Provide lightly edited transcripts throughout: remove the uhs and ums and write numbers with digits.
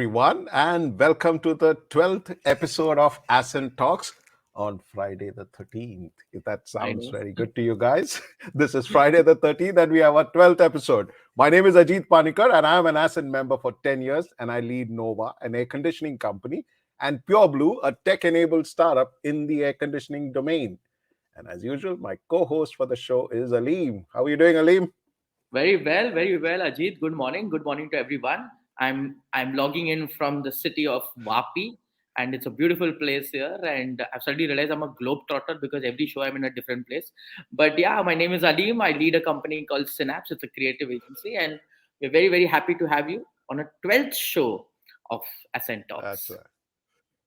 everyone, and welcome to the 12th episode of Ascent Talks on Friday the 13th. If that sounds very good to you guys, this is Friday the 13th, and we have our 12th episode. My name is Ajit Panikar, and I am an Ascent member for 10 years, and I lead Nova, an air conditioning company, and Pure Blue, a tech-enabled startup in the air conditioning domain. And as usual, my co-host for the show is Aleem. How are you doing, Aleem? Very well, Ajit. Good morning. Good morning to everyone. I'm logging in from the city of Vapi, and it's a beautiful place here. And I've suddenly realized I'm a globetrotter because every show I'm in a different place. But yeah, my name is Aleem. I lead a company called Synapse. It's a creative agency, and we're very happy to have you on a 12th show of Ascent That's Talks. right.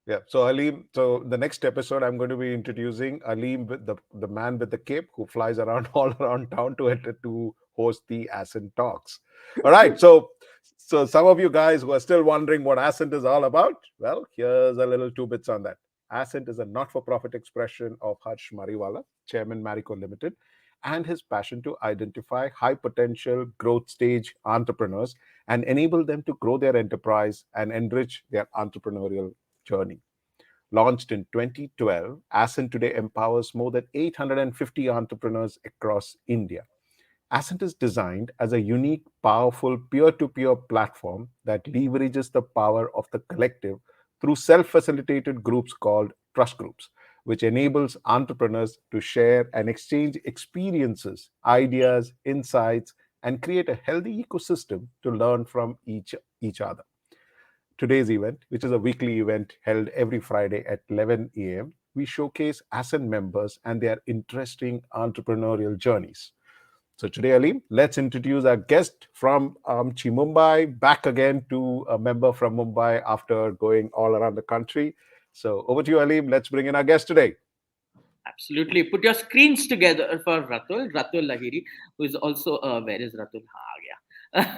Yeah. So Aleem, so the next episode I'm going to be introducing Aleem with the man with the cape who flies around all around town to host the Ascent Talks. All right. So some of you guys who are still wondering what Ascent is all about, well, here's a little two bits on that. Ascent is a not-for-profit expression of Harsh Mariwala, Chairman Marico Limited, and his passion to identify high potential growth stage entrepreneurs and enable them to grow their enterprise and enrich their entrepreneurial journey. Launched in 2012, Ascent today empowers more than 850 entrepreneurs across India. Ascent is designed as a unique, powerful peer to peer platform that leverages the power of the collective through self facilitated groups called trust groups, which enables entrepreneurs to share and exchange experiences, ideas, insights, and create a healthy ecosystem to learn from each other. Today's event, which is a weekly event held every Friday at 11 a.m., we showcase Ascent members and their interesting entrepreneurial journeys. So today, Aleem, let's introduce our guest from Mumbai, back again to a member from Mumbai after going all around the country. So over to you, Aleem. Let's bring in our guest today. Absolutely. Put your screens together for Ratul Lahiri, who is also where is Ratul? Ha,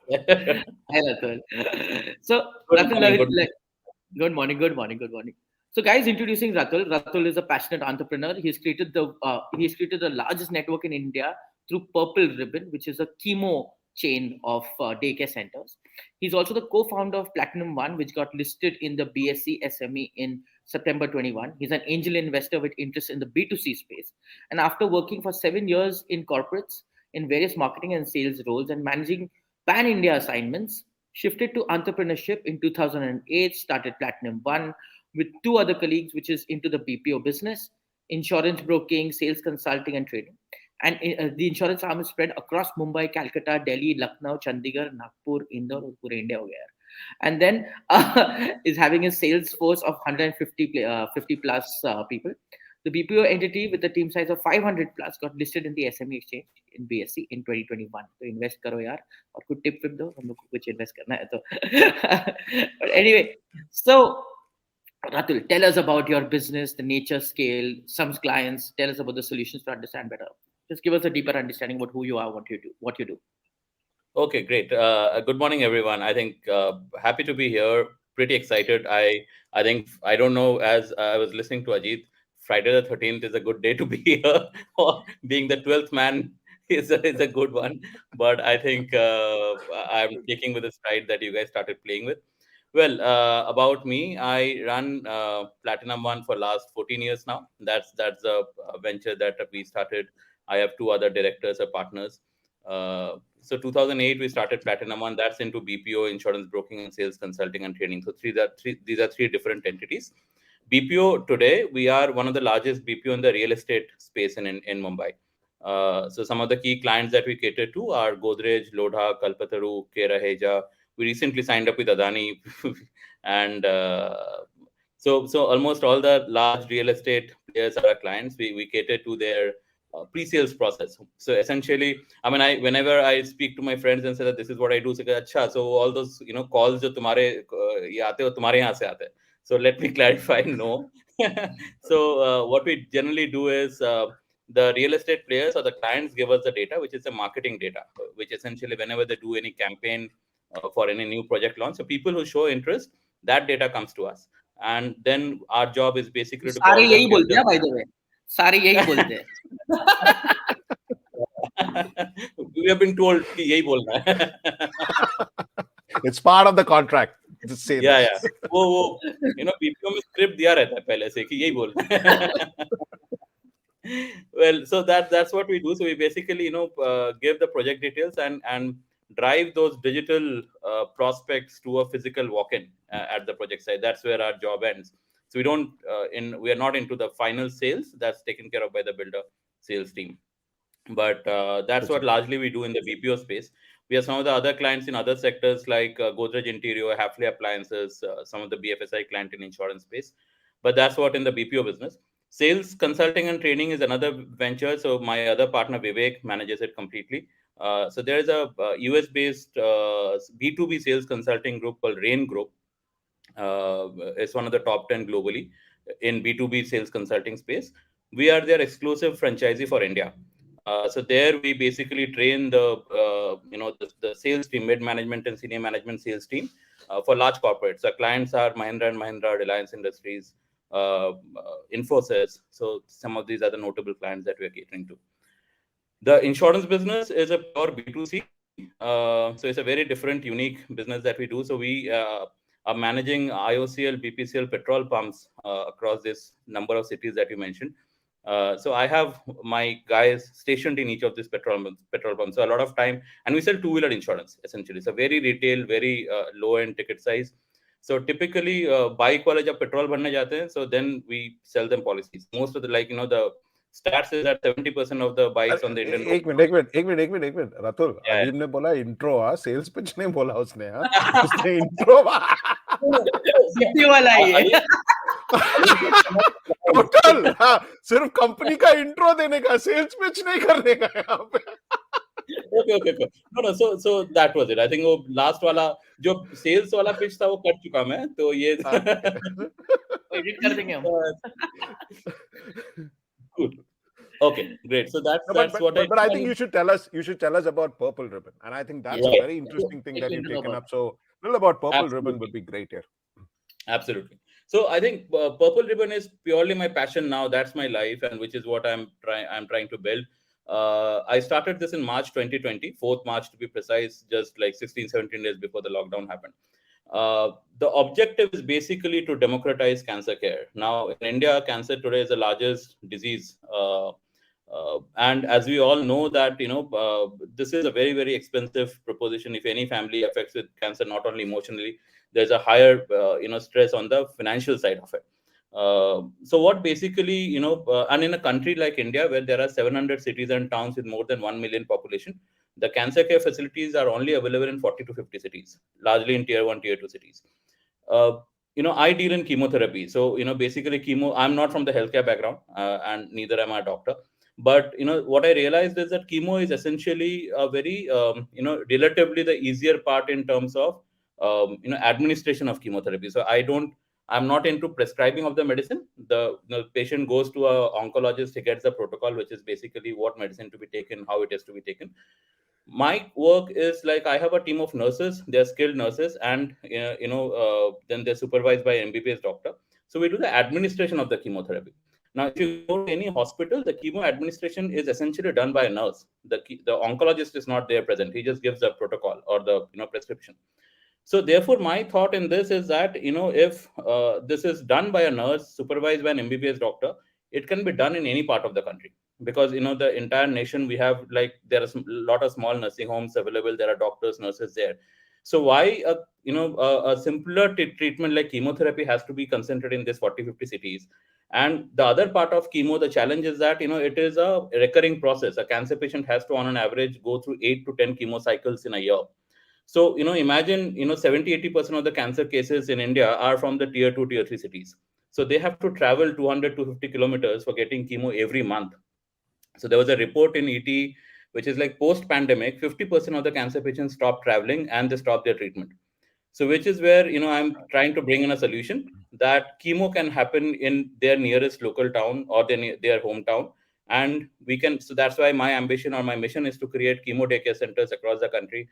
yeah. Hi, Ratul. So, Good Ratul, morning. good morning. So, guys, introducing Ratul. Ratul is a passionate entrepreneur. He's created the largest network in India through PurpleRibbon, which is a chemo chain of daycare centers. He's also the co-founder of PlatimumOne, which got listed in the BSE SME in September 21. He's an angel investor with interest in the B2C space. And after working for 7 years in corporates in various marketing and sales roles and managing pan India assignments, shifted to entrepreneurship in 2008, started Platinum One with two other colleagues, which is into the BPO business, insurance broking, sales consulting, and trading. And the insurance arm is spread across Mumbai, Calcutta, Delhi, Lucknow, Chandigarh, Nagpur, Indore, और पूरे India हो गया यार. And then is having a sales force of 50 plus people. The BPO entity with a team size of 500 plus got listed in the SME exchange in BSE in 2021. So invest करो यार और कुछ tip dो हम लोग को कुछ invest करना है तो. But anyway, so Ratul, tell us about your business, the nature, scale, some clients. Tell us about the solutions to understand better. Just give us a deeper understanding about who you are, what you do. Okay, great. Good morning, everyone. I think happy to be here. Pretty excited. I think I don't know. As I was listening to Ajit, Friday the 13th is a good day to be here. Or being the 12th man is a good one. But I think I'm taking with the stride that you guys started playing with. Well, about me, I run Platinum One for last 14 years now. That's a venture that we started. I have two other directors or partners. So 2008 we started Platinum One. That's into BPO, insurance broking, and sales consulting and training. So these are three different entities. BPO today we are one of the largest BPO in the real estate space in Mumbai. So some of the key clients that we cater to are Godrej, Lodha, Kalpataru, Keraheja. We recently signed up with Adani, and so almost all the large real estate players are our clients. We cater to their pre-sales process. So essentially, I mean, whenever I speak to my friends and say that this is what I do, say, "Acha, so all those calls jo tumhare ye aate ho, tumhare yahan se aate." So let me clarify, no. So what we generally do is the real estate players or the clients give us the data, which is the marketing data, which essentially whenever they do any campaign for any new project launch, so people who show interest, that data comes to us, and then our job is basically to सारे call यही them, give बोलते them. हैं by the way. सारे यही बोलते हैं. We have been told कि यही बोलना है. It's part of the contract. Just say Yeah, that. yeah. वो BPO में script दिया रहता है पहले से कि यही बोलना है. Well, so that's what we do. So we basically give the project details and drive those digital prospects to a physical walk-in at the project site. That's where our job ends. So we are not into the final sales. That's taken care of by the builder sales team. But that's what largely we do in the BPO space. We have some of the other clients in other sectors like Godrej Interior, Hafley Appliances, some of the BFSI client in insurance space. But that's what in the BPO business. Sales consulting and training is another venture. So my other partner Vivek manages it completely. So there is a US-based B2B sales consulting group called Rain Group. It's one of the top 10 globally in B2B sales consulting space. We are their exclusive franchisee for India. So there we basically train the sales team, mid management and senior management sales team for large corporates. Our clients are Mahindra and Mahindra, Reliance Industries, Infosys. So some of these are the notable clients that we are catering to. The insurance business is a pure B2C. So it's a very different, unique business that we do. So we are managing IOCL, BPCL petrol pumps across this number of cities that you mentioned. So I have my guys stationed in each of these petrol pumps. So a lot of time, and we sell two-wheeler insurance essentially. So very retail, very low-end ticket size. So typically, bike वाले जब petrol भरने जाते हैं, so then we sell them policies. Most of the the stats is that 70% of the bikes on the Indian road. एक minute Ratul, Yeah. Aleem ने बोला intro, sales pitch नहीं बोला उसने. उसने इंट्रो BPO वाला ही है. टोटल सिर्फ कंपनी का इंट्रो देने का, सेल्स पिच नहीं करने का यहाँ पे. Okay. No. So that was it. I think वो last वाला जो sales वाला pitch था वो कट चुका मैं. तो ये एडिट कर देंगे हम. Good. Okay, great. So that's what I. But I think you should tell us about PurpleRibbon, and I think that's a very interesting thing that you've taken up. So a little about PurpleRibbon would be great here. Absolutely. So I think PurpleRibbon is purely my passion now. That's my life, and which is what I'm trying to build. I started this in March 2020, 4th March to be precise, just like 16-17 days before the lockdown happened. The objective is basically to democratize cancer care. Now, in India, cancer today is the largest disease. And as we all know that, this is a very, very expensive proposition. If any family affects with cancer, not only emotionally, there's a higher, stress on the financial side of it. So what basically, and in a country like India, where there are 700 cities and towns with more than 1 million population, the cancer care facilities are only available in 40 to 50 cities, largely in tier 1, tier 2 cities. I deal in chemotherapy. So, basically chemo, I'm not from the healthcare background and neither am I a doctor. But, what I realized is that chemo is essentially a very, relatively the easier part in terms of, administration of chemotherapy. So I'm not into prescribing of the medicine. The patient goes to a oncologist, he gets the protocol, which is basically what medicine to be taken, how it is to be taken. My work is like I have a team of nurses. They're skilled nurses, and then they're supervised by an MBBS doctor. So we do the administration of the chemotherapy. Now, if you go to any hospital, the chemo administration is essentially done by a nurse. The oncologist is not there present. He just gives the protocol or the prescription. So therefore, my thought in this is that if this is done by a nurse supervised by an MBBS doctor, it can be done in any part of the country, because the entire nation, we have there are a lot of small nursing homes available. There are doctors, nurses there. So why a simpler treatment like chemotherapy has to be concentrated in this 40-50 cities? And the other part of chemo, the challenge is that it is a recurring process. A cancer patient has to, on an average, go through 8 to 10 chemo cycles in a year. So, imagine, 70-80% of the cancer cases in India are from the tier 2, tier 3 cities. So they have to travel 200 to 50 kilometers for getting chemo every month. So there was a report in ET, which is like post-pandemic, 50% of the cancer patients stopped traveling and they stopped their treatment. So which is where, I'm trying to bring in a solution that chemo can happen in their nearest local town or their hometown. And so that's why my ambition or my mission is to create chemo daycare centers across the country.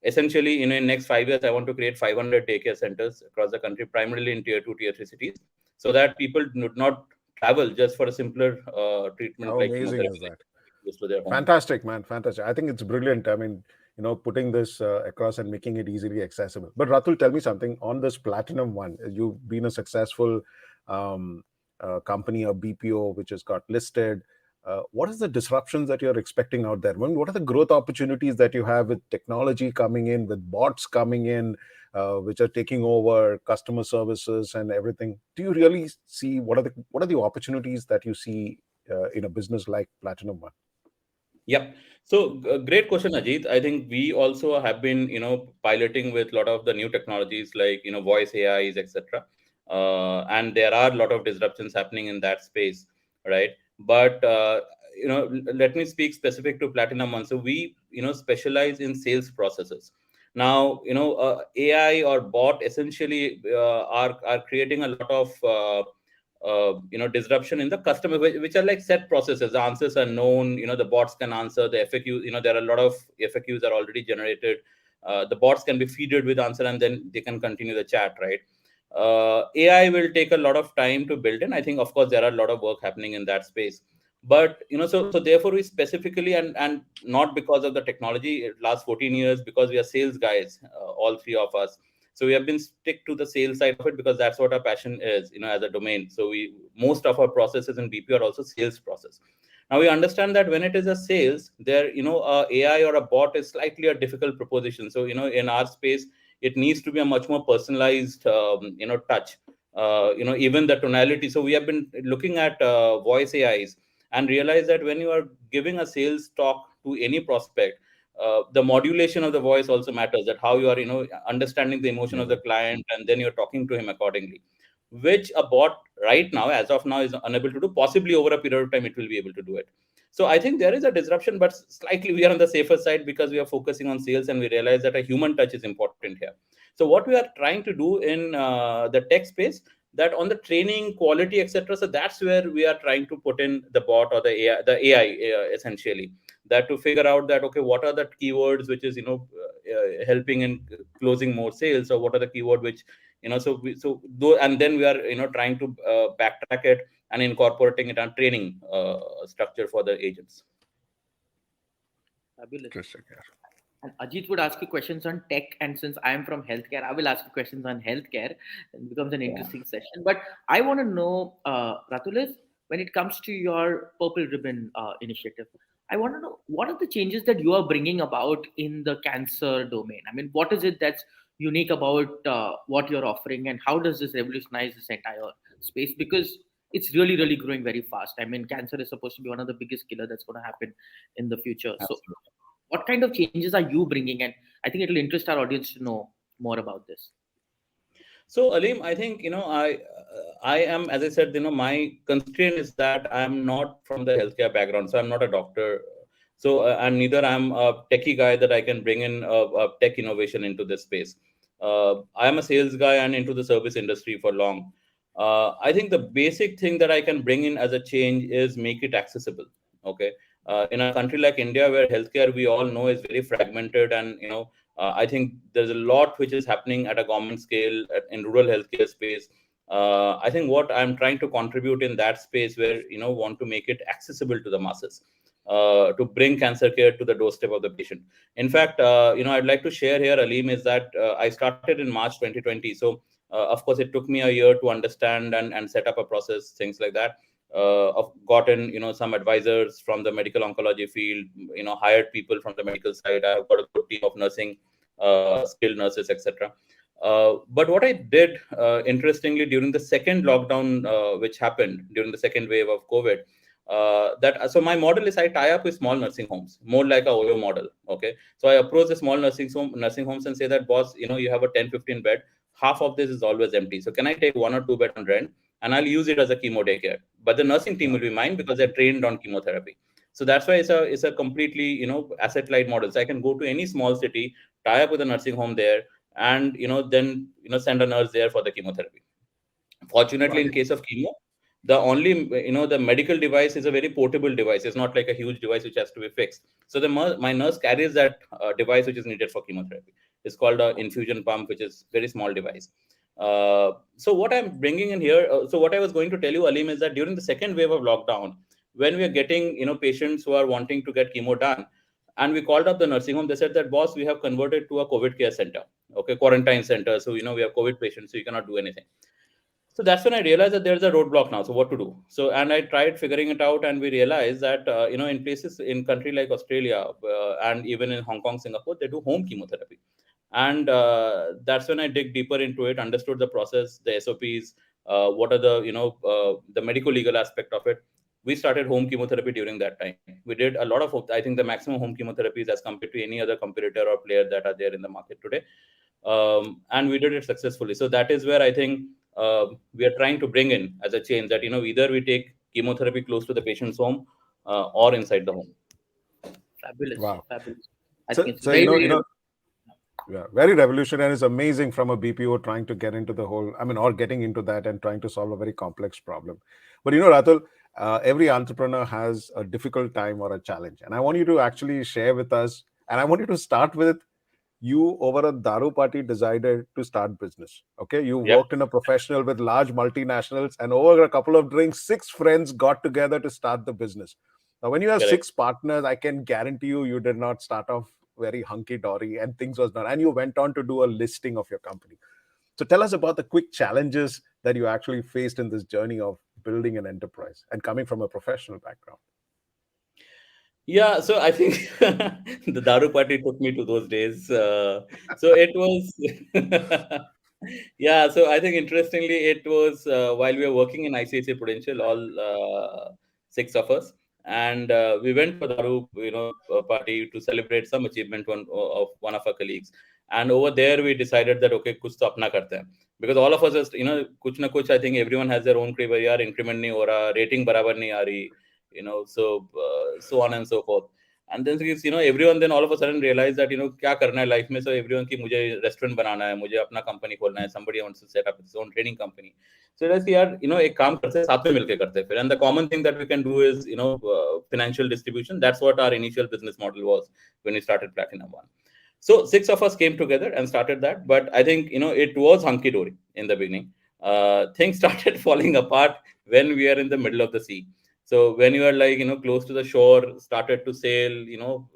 Essentially, in the next 5 years, I want to create 500 daycare centers across the country, primarily in tier 2, tier 3 cities, so that people would not travel just for a simpler treatment. How like amazing chemotherapy is that? to their home. Fantastic, man. Fantastic. I think it's brilliant. I mean, putting this across and making it easily accessible. But Ratul, tell me something on this PlatimumOne. You've been a successful um, company, a BPO, which has got listed. What is the disruptions that you're expecting out there? I mean, what are the growth opportunities that you have with technology coming in, with bots coming in, which are taking over customer services and everything? Do you really see what are the opportunities that you see in a business like PlatimumOne? Yep. So great question, Ajit. I think we also have been, piloting with a lot of the new technologies like, voice AIs, etc. And there are a lot of disruptions happening in that space, right? But let me speak specific to PlatimumOne. So we, specialize in sales processes. Now, AI or bot essentially are creating a lot of disruption in the customer, which are like set processes. The answers are known, the bots can answer the FAQ. There are a lot of FAQs are already generated. The bots can be feeded with answer, and then they can continue the chat, right? AI will take a lot of time to build in. I think, of course, there are a lot of work happening in that space. But so therefore we specifically, and not because of the technology, last 14 years, because we are sales guys, all three of us. So we have been stick to the sales side of it because that's what our passion is, as a domain. So we most of our processes in BP are also sales process. Now we understand that when it is a sales, there AI or a bot is slightly a difficult proposition. So in our space, it needs to be a much more personalized touch. Even the tonality. So we have been looking at voice AIs and realize that when you are giving a sales talk to any prospect, the modulation of the voice also matters, that how you are understanding the emotion of the client, and then you're talking to him accordingly, which a bot right now, as of now, is unable to do. Possibly over a period of time it will be able to do it. So I think there is a disruption, but slightly we are on the safer side because we are focusing on sales, and we realize that a human touch is important here. So what we are trying to do in the tech space, that on the training quality, etc., so that's where we are trying to put in the bot or the AI essentially, that to figure out that, okay, what are the keywords which is helping in closing more sales, or what are the keyword which and then we are trying to backtrack it and incorporating it on training structure for the agents. Fabulous. Interesting, yeah. And Ajit would ask you questions on tech, and since I am from healthcare, I will ask you questions on healthcare. It becomes an interesting session. But I want to know, Ratul, when it comes to your PurpleRibbon initiative, I want to know what are the changes that you are bringing about in the cancer domain. I mean, what is it that's unique about what you're offering, and how does this revolutionize this entire space? Because it's really, really growing very fast. I mean, cancer is supposed to be one of the biggest killer that's going to happen in the future. So what kind of changes are you bringing? And I think it will interest our audience to know more about this. So Aleem, I think I am, as I said, my constraint is that I am not from the healthcare background, so I'm not a doctor. So and neither I'm a techie guy that I can bring in a tech innovation into this space. I am a sales guy and into the service industry for long. I think the basic thing that I can bring in as a change is make it accessible. Okay, in a country like India, where healthcare we all know is very fragmented, and I think there's a lot which is happening at a government scale in rural healthcare space. I think what I'm trying to contribute in that space, where want to make it accessible to the masses, to bring cancer care to the doorstep of the patient. In fact, I'd like to share here, Aleem, is that I started in March 2020. So of course, it took me a year to understand and set up a process, things like that. I've gotten some advisors from the medical oncology field, hired people from the medical side. I've got a good team of nursing, skilled nurses, etc. But what I did, interestingly, during the second lockdown, which happened during the second wave of COVID, so my model is I tie up with small nursing homes, more like a OYO model. Okay, so I approach the small nursing homes and say that, boss, you have a 10-15 bed, half of this is always empty. So can I take 1 or 2 bed on rent, and I'll use it as a chemo daycare? But the nursing team will be mine because they're trained on chemotherapy. So that's why it's a completely asset light model. So I can go to any small city, tie up with a nursing home there, and then send a nurse there for the chemotherapy. Fortunately, in case of chemo, the only the medical device is a very portable device. It's not like a huge device which has to be fixed. So my nurse carries that device which is needed for chemotherapy. It's called an infusion pump, which is very small device. So what I'm bringing in here, so what I was going to tell you, Aleem, is that during the second wave of lockdown, when we are getting patients who are wanting to get chemo done, And we called up the nursing home. They said that, boss, we have converted to a COVID care center, okay, quarantine center. So, we have COVID patients, so you cannot do anything. So that's when I realized that there's a roadblock now. So what to do? So, and I tried figuring it out, and we realized that in places in country like Australia and even in Hong Kong, Singapore, they do home chemotherapy, and that's when I dig deeper into it, understood the process, the SOPs, what are the the medical legal aspect of it. We started home chemotherapy during that time. We did a lot of, I think, the maximum home chemotherapies as compared to any other competitor or player that are there in the market today, and we did it successfully. So that is where I think we are trying to bring in as a change that either we take chemotherapy close to the patient's home or inside the home. Fabulous, Wow. fabulous. I think So, it's so very, very. yeah, very revolutionary. It's amazing from a BPO trying to get into the whole, I mean, or getting into that and trying to solve a very complex problem. But Ratul, every entrepreneur has a difficult time or a challenge. And I want you to actually share with us, and I want you to start with you over a daru party decided to start business. Okay, you Yep, worked in a professional with large multinationals, and over a couple of drinks, 6 friends got together to start the business. Now, when you have correct. 6 partners, I can guarantee you did not start off very hunky dory, and things was done, and you went on to do a listing of your company. So, tell us about the quick challenges that you actually faced in this journey of building an enterprise and coming from a professional background. Yeah, so I think the Daru party took me to those days. So it was, yeah. So I think interestingly, it was while we were working in ICICI Prudential, all 6 of us, and we went to a Daru, party to celebrate some achievement of one of our colleagues. And over there, we decided that okay, kuch to apna karte hain. Because all of us, is, kuch na kuch. I think everyone has their own criteria. Yaar, increment nahi ho raha, rating barabar nahi aa rahi, so on and so forth. And then everyone then all of a sudden realized that क्या करना है life में. So everyone की मुझे restaurant बनाना है, मुझे अपना company खोलना है, somebody wants to set up his own training company. So let's see, यार एक काम करते हैं, साथ में मिलके करते हैं फिर. And the common thing that we can do is financial distribution. That's what our initial business model was when we started PlatimumOne. So 6 of us came together and started that. But I think it was hunky dory in the beginning. Things started falling apart when we are in the middle of the sea. So when you are like close to the shore, started to sail,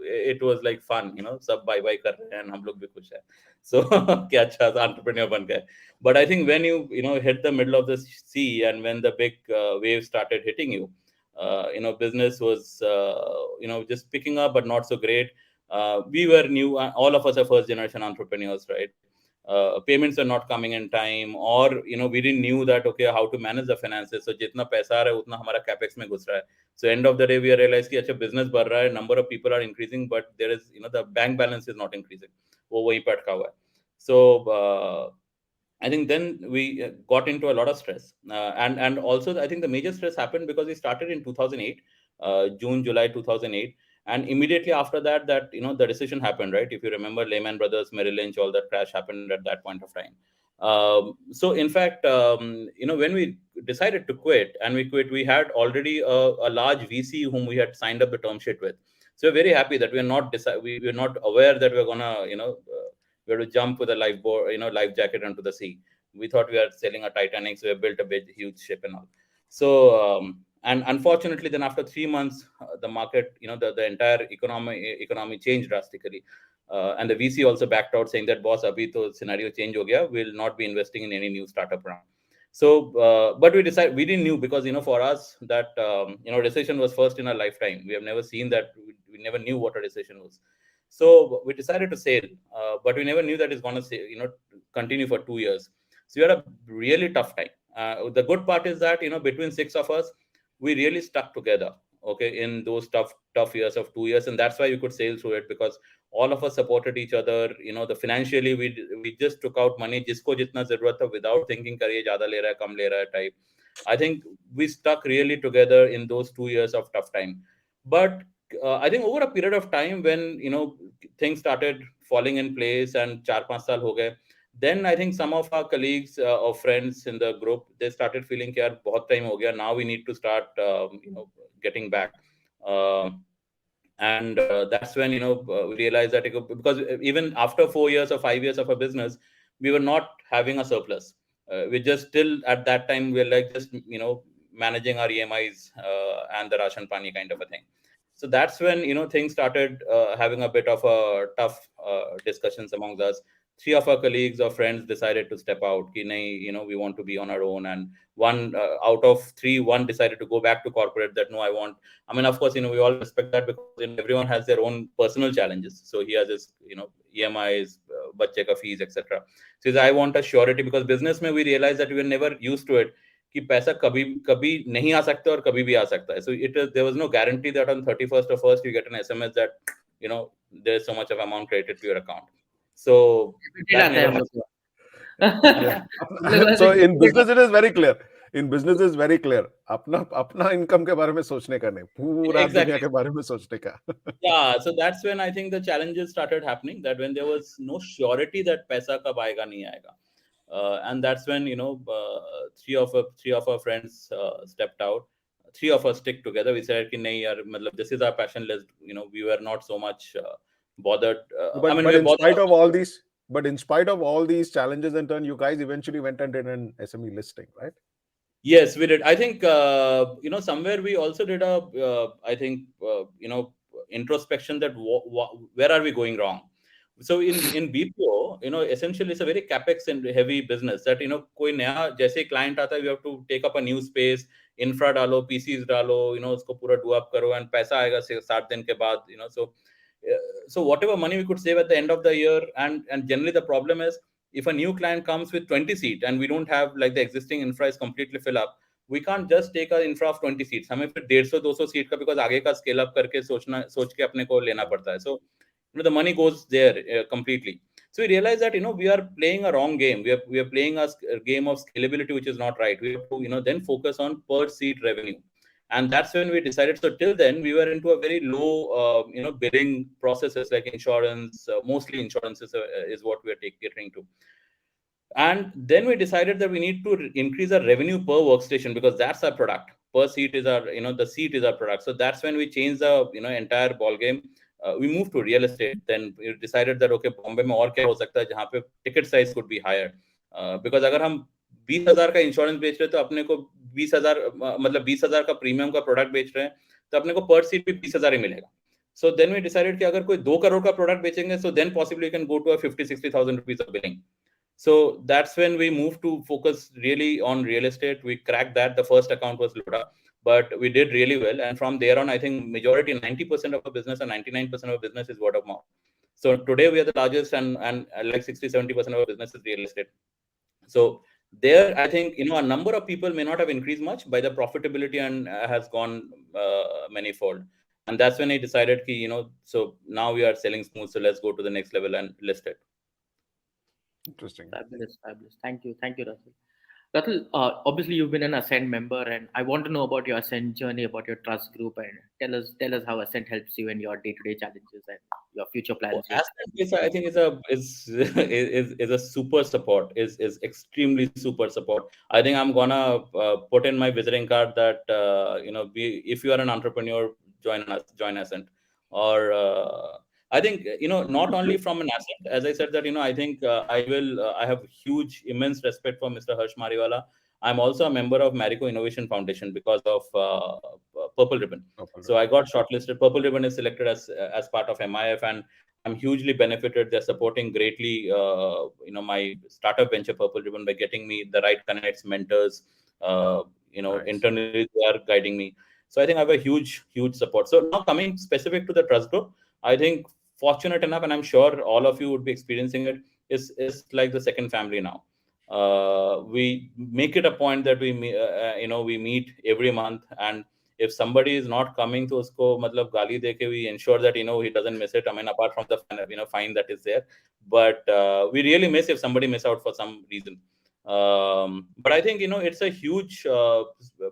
it was like fun, sab bye bye kar rahe hain and hum log bhi khush hai. So kya acha entrepreneur ban gaye. But I think when you hit the middle of the sea, and when the big waves started hitting you, business was just picking up but not so great. We were new, all of us are first generation entrepreneurs, right? Payments are not coming in time, or we didn't knew that okay, how to manage the finances. So jitna paisa aa raha hai utna hamara capex mein ghus raha hai. So end of the day we realized ki acha business बढ़ रहा है, number of people are increasing, but there is the bank balance is not increasing. वो वहीं पे अटका हुआ है. So I think then we got into a lot of stress, and also I think the major stress happened because we started in 2008, June July 2008, and immediately after that the recession happened, right? If you remember, Lehman Brothers, Merrill Lynch, all that crash happened at that point of time. So in fact, when we decided to quit, and we quit, we had already a large VC whom we had signed up the term sheet with. So we're very happy that we're not aware that we're gonna we had to jump with a lifeboat, life jacket onto the sea. We thought we were sailing a Titanic, so we built a big, huge ship and all. So, and unfortunately, then after 3 months, the market, the entire economy changed drastically. And the VC also backed out, saying that, boss, abhi to scenario change ho gaya, we'll not be investing in any new startup round. So, but we decided, we didn't knew, because, for us that, recession was first in our lifetime. We have never seen that. We never knew what a recession was. So we decided to sail, but we never knew that it's going to, continue for 2 years. So we had a really tough time. The good part is that, between 6 of us, we really stuck together, okay, in those tough years of 2 years. And that's why we could sail through it, because all of us supported each other. The financially, we just took out money, jisko jitna zarurat tha, without thinking, kariye zyada le raha hai, kam le raha hai type. I think we stuck really together in those 2 years of tough time. But I think over a period of time, when things started falling in place and 4-5 saal ho gaye, then I think some of our colleagues or friends in the group, they started feeling कि यार बहुत time हो गया, now we need to start getting back. And that's when we realized that because even after 4 years or 5 years of a business, we were not having a surplus. We just still at that time we were like just managing our EMIs and the ration pani kind of a thing. So that's when things started having a bit of a tough discussions amongst us. Three of our colleagues or friends decided to step out. Ki nahi, we want to be on our own. And one out of three, one decided to go back to corporate. That no, I want. I mean, of course, we all respect that because everyone has their own personal challenges. So he has his EMIs, bachche ka fees, etc. So I want a surety because business में we realize that we were never used to it. कि पैसा कभी कभी नहीं आ सकता और कभी भी आ सकता है. So there was no guarantee that on 31st or 1st you get an SMS that there is so much of amount credited to your account. So that never happened. Yeah. So in business it is very clear. In business is very clear. अपना income के बारे में सोचने का नहीं, पूरा दुनिया के बारे में सोचने का. Yeah, so that's when I think the challenges started happening. That when there was no surety that पैसा कब आएगा नहीं आएगा. And that's when three of our friends stepped out. Three of us stick together. We said कि नहीं यार, मतलब this is our passion. We were not so much bothered. But in spite of all these challenges and turn, you guys eventually went and did an SME listing, right? Yes, we did. I think somewhere we also did a I think introspection that where are we going wrong. So in BPO, essentially it's a very capex and heavy business that कोई नया जैसे client आता है, we have to take up a new space, infra डालो, PCs डालो, उसको पूरा do up करो, and पैसा आएगा 7 दिन के बाद, so whatever money we could save at the end of the year, and generally the problem is if a new client comes with 20 seats and we don't have, like, the existing infra is completely fill up, we can't just take an infra of 20 seats. हमें फिर 150-200 seat का because आगे का scale up करके सोच के अपने को लेना पड़ता है. So the money goes there completely. So we realize that we are playing a wrong game. We are playing a game of scalability, which is not right. We have to then focus on per seat revenue, and that's when we decided. So till then we were into a very low bidding processes like insurance. Mostly insurances is what we are catering to. And then we decided that we need to increase our revenue per workstation because that's our product. Per seat is our the seat is our product. So that's when we changed the entire ball game. We moved to real estate. Then we decided that okay, Bombay में और क्या हो सकता है जहाँ पे ticket size could be higher. Because अगर हम 20,000 का इंश्योरेंस बेच रहे हैं तो अपने को 20,000 मतलब 20,000 का प्रीमियम का प्रोडक्ट बेच रहे हैं तो अपने को पर सीट भी 20,000 ही मिलेगा. So then we decided कि अगर कोई 2 crore का प्रोडक्ट बेचेंगे so then possibly you can go to a 50,000-60,000 rupees of billing. So that's when we moved to focus really on real estate. We cracked that. The first account was Luda, but we did really well. And from there on, I think majority, 90% of our business and 99% of our business is word of mouth. So today we are the largest and like 60-70% of our business is real estate. So there, I think, a number of people may not have increased much, but the profitability and has gone manifold. And that's when I decided, so now we are selling smooth. So let's go to the next level and list it. Interesting. Fabulous. Thank you, Ratul. Ratul, obviously you've been an Ascent member, and I want to know about your Ascent journey, about your trust group, and tell us how Ascent helps you in your day-to-day challenges and your future plans. Ascent, I think, is a super support. Is extremely super support. I think I'm gonna put in my visiting card that if you are an entrepreneur, join Ascent, or I think not only from an Ascent, as I said that I think I have huge immense respect for Mr. Harsh Mariwala. I'm also a member of Marico Innovation Foundation because of PurpleRibbon. So I got shortlisted. PurpleRibbon is selected as part of MIF, and I'm hugely benefited. They're supporting greatly my startup venture PurpleRibbon by getting me the right connects, mentors. Nice. Internally they are guiding me. So I think I have a huge support. So now coming specific to the trust group, I think fortunate enough, and I'm sure all of you would be experiencing it, is like the second family now. We make it a point that we meet every month, and if somebody is not coming to usko matlab gali deke, we ensure that he doesn't miss it. I mean, apart from the fine that is there, but we really miss if somebody miss out for some reason. But I think it's a huge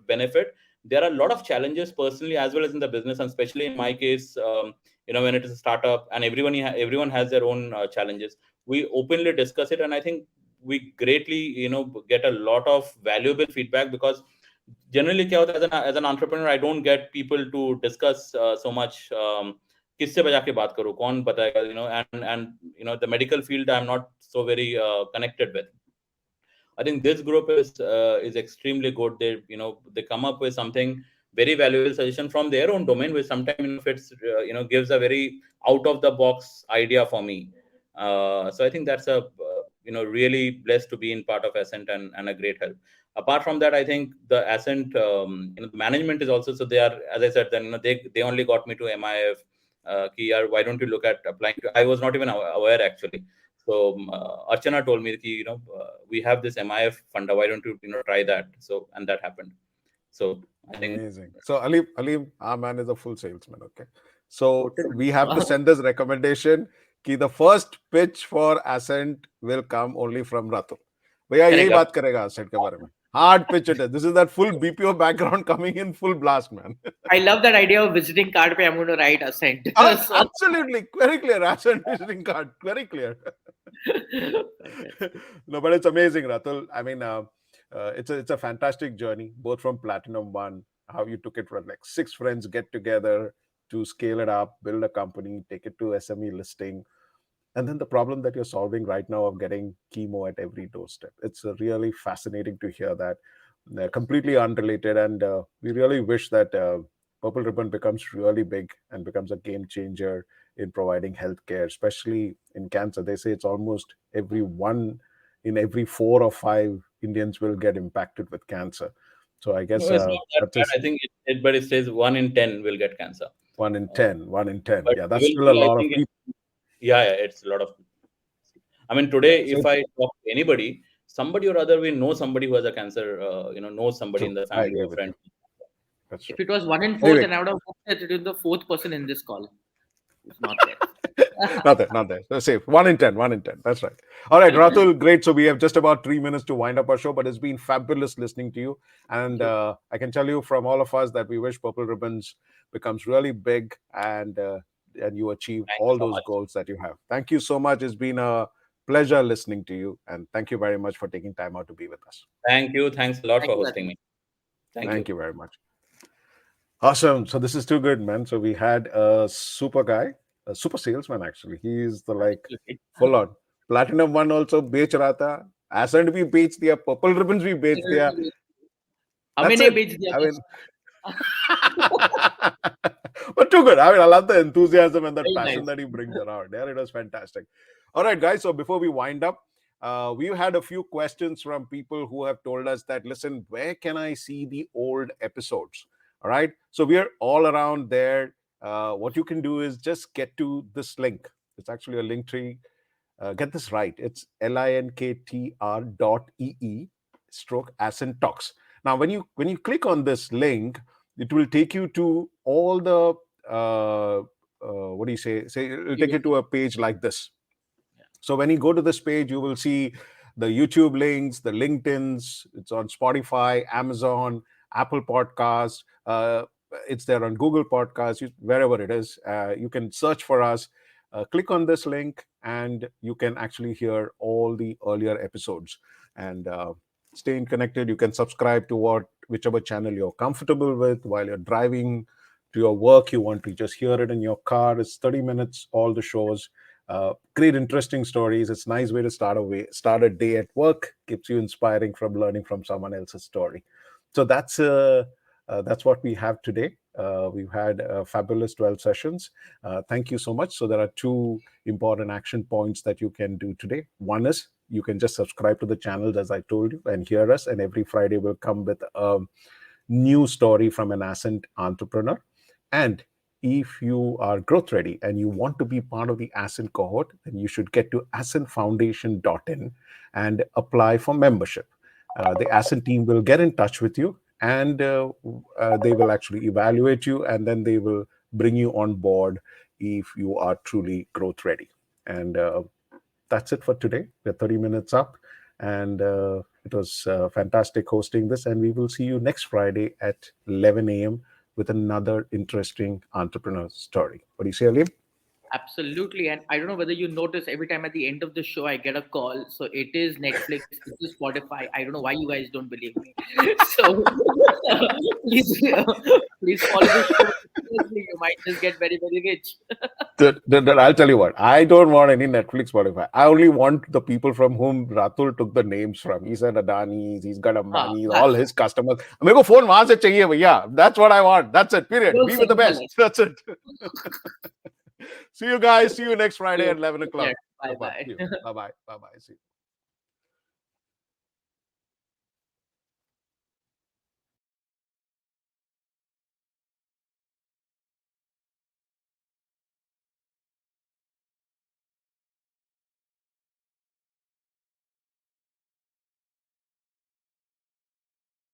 benefit. There are a lot of challenges personally as well as in the business, and especially in my case, when it is a startup and everyone has their own challenges. We openly discuss it, and I think we greatly get a lot of valuable feedback, because generally as an entrepreneur, I don't get people to discuss so much. किससे बजा के बात करूं, कौन बताएगा, and the medical field I'm not so very connected with. I think this group is extremely good. They come up with something very valuable suggestion from their own domain, which sometimes fits, gives a very out of the box idea for me. So I think that's a really blessed to be in part of Ascent, and a great help. Apart from that, I think the Ascent management is also, so they are, as I said, then they only got me to MIF. Why don't you look at applying to? I was not even aware actually. So Archana told me that we have this MIF funda. Why don't you try that? So, and that happened. So I think amazing. So Aleem, our man is a full salesman. Okay, so Totally. we have to send this recommendation. Ki the first pitch for Ascent will come only from Ratul. भैया यही Correct. बात करेगा Ascent के बारे में. Hard pitch it is. This is that full BPO background coming in full blast, man. I love that idea of visiting card pe I'm going to write Ascent. So- Absolutely, very clear. Ascent visiting card, very clear. No, but it's amazing, Ratul. I mean, it's a fantastic journey, both from PlatimumOne, how you took it from like 6 friends get together to scale it up, build a company, take it to SME listing, and then the problem that you're solving right now of getting chemo at every doorstep. It's really fascinating to hear that. They're completely unrelated, and we really wish that PurpleRibbon becomes really big and becomes a game changer in providing healthcare, especially in cancer. They say it's almost every 1 in every 4 or 5 Indians will get impacted with cancer. So I guess no, it's not that that bad. is I think but it says 1 in 10 will get cancer. 1 in 10, 1 in 10. But Yeah, that's still a I lot of think people. yeah, it's a lot of. I mean, today, Yeah, so if I talk to anybody, somebody or other, we know somebody who has a cancer. Knows somebody true. in the I family agree or with you. friend. That's true. If it was 1 in 4, Anyway, then I would have hoped that it is the 4th person in this call who's not there. not there. So safe. 1 in 10, 1 in 10. That's right. All right, Ratul, great. So we have just about 3 minutes to wind up our show, but it's been fabulous listening to you. And I can tell you from all of us that we wish PurpleRibbons becomes really big, and you achieve Thank you all so those much. goals that you have. Thank you so much. It's been a pleasure listening to you, and thank you very much for taking time out to be with us. Thank you. Thanks a lot Thank for you, hosting Ratul. me. Thank Thank you. you very much. Awesome. So this is too good, man. So we had a super guy, a super salesman actually. He's the like Absolutely. full on. PlatimumOne also बेच रहा था, Ascent भी बेच दिया, PurpleRibbons भी बेच दिया. हमें That's नहीं it. बेच दिया I बस. mean, but too good. I mean, I love the enthusiasm and that Very passion nice. that he brings around. Yeah, it was fantastic. All right, guys. So before we wind up, we've had a few questions from people who have told us that, listen, where can I see the old episodes? All right. So we are all around there. What you can do is just get to this link. It's actually a link tree. Get this right. It's linktr.ee/Ascent Talks. Now, when you click on this link, it will take you to all the what do you say? It'll take you to a page like this. So when you go to this page, you will see the YouTube links, the LinkedIn's. It's on Spotify, Amazon, Apple Podcasts. It's there on Google Podcasts, wherever it is. You can search for us. Click on this link, and you can actually hear all the earlier episodes. And staying connected, you can subscribe to whichever channel you're comfortable with while you're driving to your work. You want to just hear it in your car. It's 30 minutes, all the shows. Great, interesting stories. It's a nice way to start a day at work. Keeps you inspiring from learning from someone else's story. So that's what we have today. We've had fabulous 12 sessions. Thank you so much. So there are 2 important action points that you can do today. One is you can just subscribe to the channels, as I told you, and hear us. And every Friday we'll come with a new story from an Ascent entrepreneur. And if you are growth ready and you want to be part of the Ascent cohort, then you should get to ascentfoundation.in and apply for membership. The Ascent team will get in touch with you, and they will actually evaluate you, and then they will bring you on board if you are truly growth ready. And that's it for today. We're 30 minutes up, and it was fantastic hosting this, and we will see you next Friday at 11 a.m. with another interesting entrepreneur story. What do you say, Aleem? Absolutely. And I don't know whether you notice every time at the end of the show, I get a call. So it is Netflix, it is Spotify. I don't know why you guys don't believe me. So please, please follow the show. You might just get very, very rich. I'll tell you what. I don't want any Netflix, Spotify. I only want the people from whom Ratul took the names from. He's an Adani. He's got Ambani. All his customers. मेरे को phone वहां से चाहिए भैया. That's what I want. That's it. Period. Well, Be with the best. simple. That's it. See you guys. See you next Friday at 11 o'clock. Bye bye. Bye bye. Bye bye. See you.